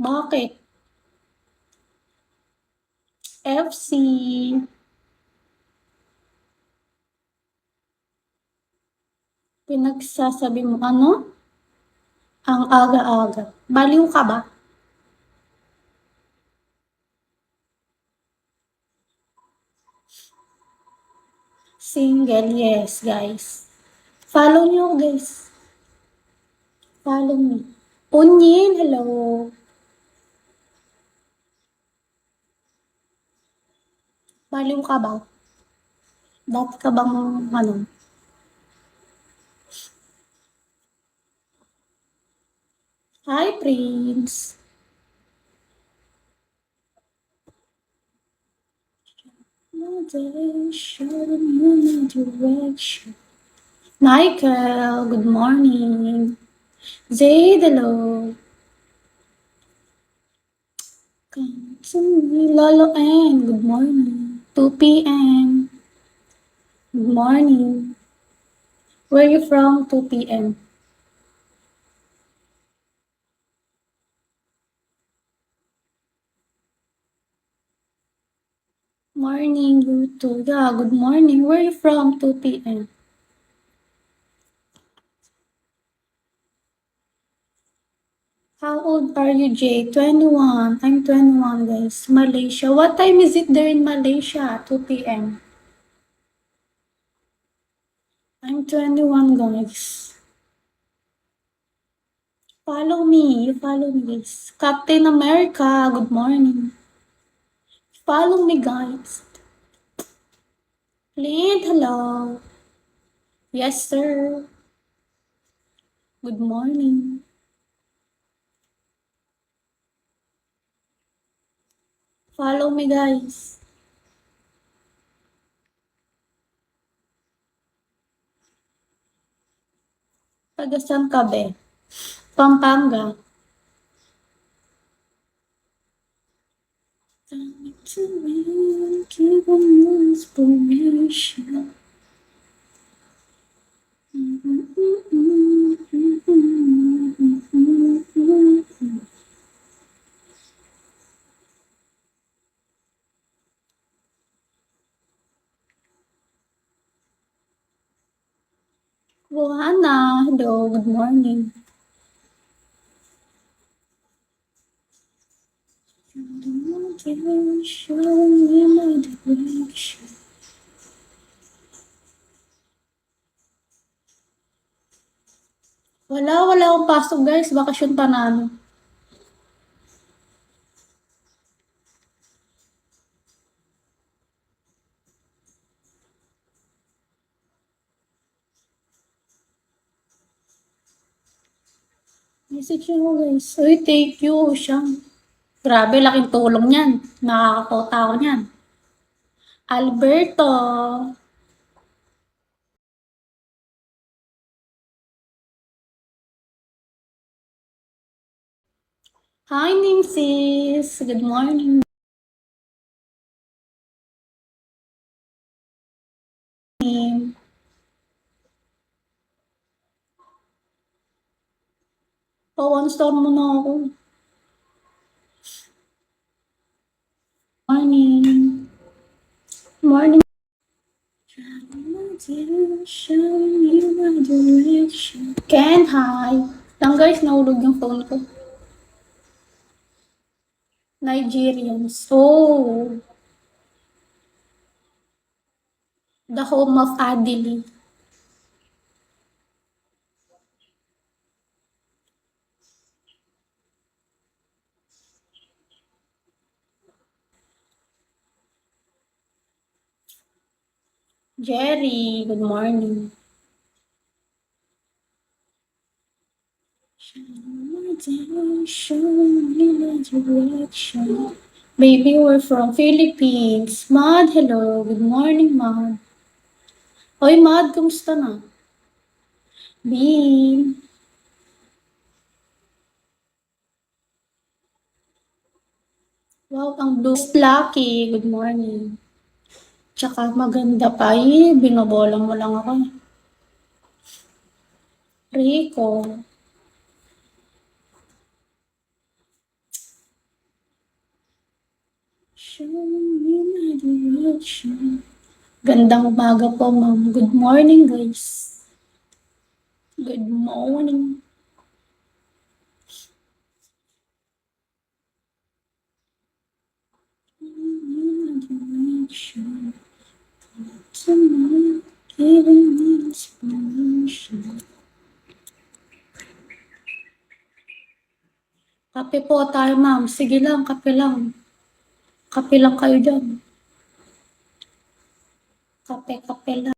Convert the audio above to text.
Bakit? FC. Pinagsasabi mo ano? Ang aga-aga. Baliw ka ba? Single, yes, guys. Follow niyo ako, guys. Follow me. Unyin, hello. Baliw ka ba? Dati ka bang, ano? Hi, Prince. No direction, no direction. Michael, good morning. Zaid, hello. Come to me, Lolo N, good morning. 2 p.m. Good morning. Where are you from? 2 p.m. Morning, you too. Yeah, good morning. Where are you from? 2 p.m. How old are you, Jay? 21. I'm 21, guys. Malaysia. What time is it there in Malaysia? 2 p.m. I'm 21, guys. Follow me. You follow me, guys. Captain America, good morning. Follow me, guys. Clint, hello. Yes, sir. Good morning. Follow me, guys. Taga saan ka, be? Pampanga. To me, give me inspiration. Joanna, hello, good morning. Show me my direction. Wala akong pasok, guys. Bakasyon pa namin. Message nyo, guys. Uy, thank you, siyang. Grabe, laking tulong yan. Nakakakota ako niyan. Alberto. Hi, Nimsis. Good morning. One star mo na ako. Morning. Morning. Ken, hi. Lang guys, nahulog yung phone ko. Nigerians. Oh, the home of Adili. Jerry, good morning. Maybe we're from Philippines. Mad, hello. Good morning, Mad. Hoy, Mad, kumusta na? Bean. Wow, ang blue. Lucky, good morning. Tsaka maganda pa. Binobola mo lang ako. Rico. Showing me my direction. Gandang umaga po, ma'am. Good morning, guys. Good morning. Direction. Tonight, giving me inspiration. Kape po tayo, ma'am. Sige lang, kape lang. Kape lang kayo dyan. Kape, kape lang.